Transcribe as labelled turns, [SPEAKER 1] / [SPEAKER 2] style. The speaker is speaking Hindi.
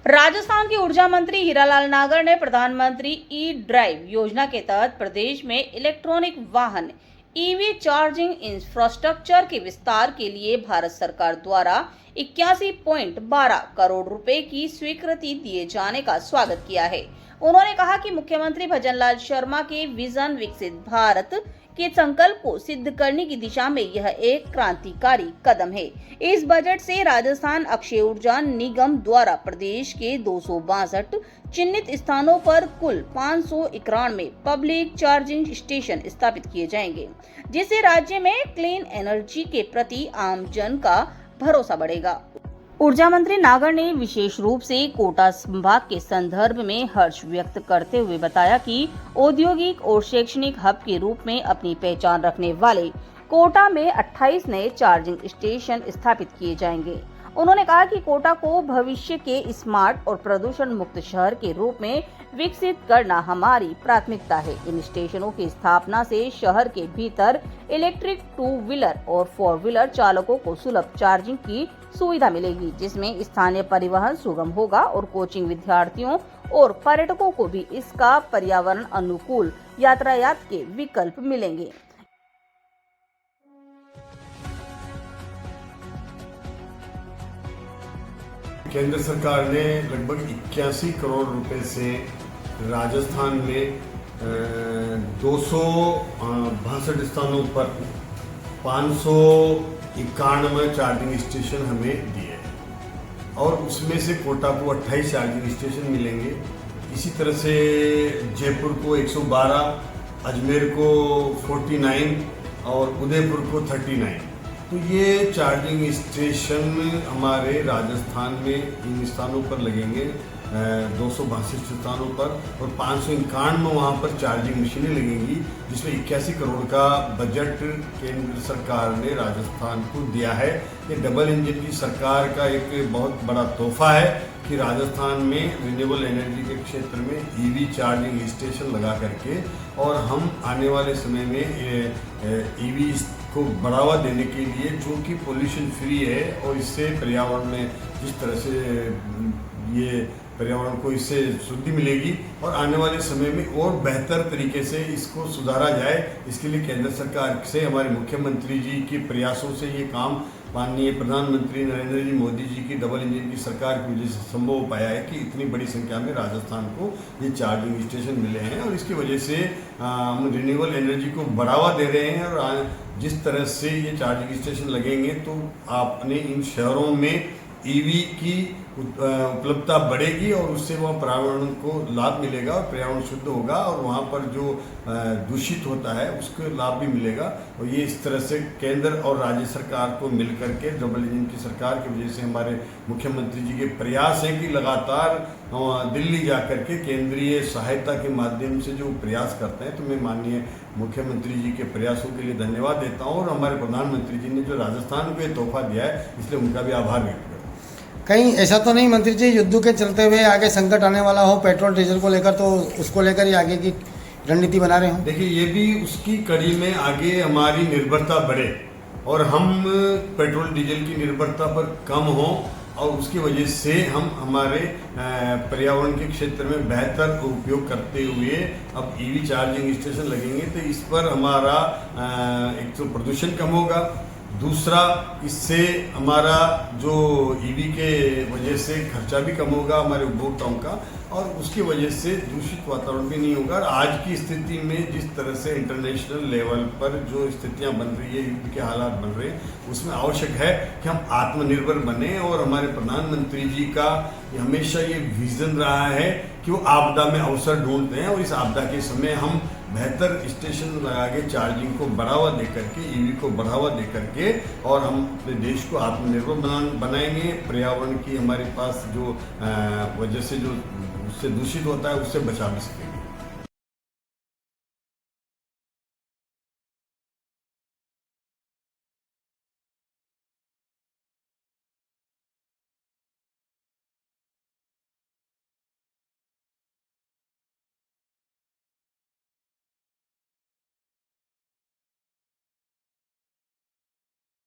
[SPEAKER 1] राजस्थान के ऊर्जा मंत्री हीरालाल नागर ने प्रधानमंत्री ई ड्राइव योजना के तहत प्रदेश में इलेक्ट्रॉनिक वाहन ईवी चार्जिंग इंफ्रास्ट्रक्चर के विस्तार के लिए भारत सरकार द्वारा 81.12 करोड़ रुपए की स्वीकृति दिए जाने का स्वागत किया है। उन्होंने कहा कि मुख्यमंत्री भजनलाल शर्मा के विजन विकसित भारत के संकल्प को सिद्ध करने की दिशा में यह एक क्रांतिकारी कदम है। इस बजट से राजस्थान अक्षय ऊर्जा निगम द्वारा प्रदेश के 262 चिन्हित स्थानों पर कुल 591 पब्लिक चार्जिंग स्टेशन स्थापित किए जाएंगे, जिससे राज्य में क्लीन एनर्जी के प्रति आम जन का भरोसा बढ़ेगा। ऊर्जा मंत्री नागर ने विशेष रूप से कोटा संभाग के संदर्भ में हर्ष व्यक्त करते हुए बताया कि औद्योगिक और शैक्षणिक हब के रूप में अपनी पहचान रखने वाले कोटा में 28 नए चार्जिंग स्टेशन स्थापित किए जाएंगे। उन्होंने कहा कि कोटा को भविष्य के स्मार्ट और प्रदूषण मुक्त शहर के रूप में विकसित करना हमारी प्राथमिकता है। इन स्टेशनों की स्थापना से शहर के भीतर इलेक्ट्रिक 2 व्हीलर और 4 व्हीलर चालकों को सुलभ चार्जिंग की सुविधा मिलेगी, जिसमें स्थानीय परिवहन सुगम होगा और कोचिंग विद्यार्थियों और पर्यटकों को भी इसका पर्यावरण अनुकूल यातायात के विकल्प मिलेंगे।
[SPEAKER 2] केंद्र सरकार ने लगभग 81 करोड़ रुपए से राजस्थान में 262 स्थानों पर 591 चार्जिंग स्टेशन हमें दिए और उसमें से कोटा को 28 चार्जिंग स्टेशन मिलेंगे। इसी तरह से जयपुर को 112, अजमेर को 49 और उदयपुर को 39। तो ये चार्जिंग स्टेशन हमारे राजस्थान में इन स्थानों पर लगेंगे, 262 स्थानों पर, और 591 वहाँ पर चार्जिंग मशीनें लगेंगी, जिसमें 81 करोड़ का बजट केंद्र सरकार ने राजस्थान को दिया है। ये डबल इंजन की सरकार का एक बहुत बड़ा तोहफा है कि राजस्थान में रिन्यूएबल एनर्जी के क्षेत्र में ईवी चार्जिंग स्टेशन लगा करके और हम आने वाले समय में ईवी को बढ़ावा देने के लिए, चूँकि पोल्यूशन फ्री है और इससे पर्यावरण में जिस तरह से ये पर्यावरण को इससे शुद्धि मिलेगी और आने वाले समय में और बेहतर तरीके से इसको सुधारा जाए, इसके लिए केंद्र सरकार से हमारे मुख्यमंत्री जी के प्रयासों से ये काम माननीय प्रधानमंत्री नरेंद्र जी मोदी जी की डबल इंजन की सरकार की वजह से संभव हो पाया है कि इतनी बड़ी संख्या में राजस्थान को ये चार्जिंग स्टेशन मिले हैं और इसकी वजह से हम रिन्यूएबल एनर्जी को बढ़ावा दे रहे हैं। और जिस तरह से ये चार्जिंग स्टेशन लगेंगे तो आपने इन शहरों में ईवी की उपलब्धता बढ़ेगी और उससे वहाँ पर्यावरण को लाभ मिलेगा और पर्यावरण शुद्ध होगा और वहाँ पर जो दूषित होता है उसको लाभ भी मिलेगा। और ये इस तरह से केंद्र और राज्य सरकार को मिलकर के डबल इंजन की सरकार की वजह से हमारे मुख्यमंत्री जी के प्रयास हैं कि लगातार दिल्ली जाकर के केंद्रीय सहायता के माध्यम से जो प्रयास करते हैं, तो मैं माननीय मुख्यमंत्री जी के प्रयासों के लिए धन्यवाद देता हूँ और हमारे प्रधानमंत्री जी ने जो राजस्थान को ये तोहफा दिया है इसलिए उनका भी आभार व्यक्त करता हूँ।
[SPEAKER 3] कहीं ऐसा तो नहीं मंत्री जी युद्ध के चलते हुए आगे संकट आने वाला हो पेट्रोल डीजल को लेकर, तो उसको लेकर ही आगे की रणनीति बना रहे हो? देखिए,
[SPEAKER 2] ये भी उसकी कड़ी में आगे हमारी निर्भरता बढ़े और हम पेट्रोल डीजल की निर्भरता पर कम हो और उसकी वजह से हम हमारे पर्यावरण के क्षेत्र में बेहतर उपयोग करते हुए अब ईवी चार्जिंग स्टेशन लगेंगे तो इस पर हमारा एक तो प्रदूषण कम होगा, दूसरा इससे हमारा जो ईवी के वजह से खर्चा भी कम होगा हमारे उपभोक्ताओं का और उसकी वजह से दूषित वातावरण भी नहीं होगा। और आज की स्थिति में जिस तरह से इंटरनेशनल लेवल पर जो स्थितियां बन रही है, युद्ध के हालात बन रहे हैं, उसमें आवश्यक है कि हम आत्मनिर्भर बने और हमारे प्रधानमंत्री जी का हमेशा ये विजन रहा है कि वो आपदा में अवसर ढूंढते हैं और इस आपदा के समय हम बेहतर स्टेशन लगा के चार्जिंग को बढ़ावा दे करके, ईवी को बढ़ावा दे करके और हम अपने देश को आत्मनिर्भर बनाएंगे। पर्यावरण की हमारे पास जो वजह से जो उससे दूषित होता है उससे बचा भी सकेंगे।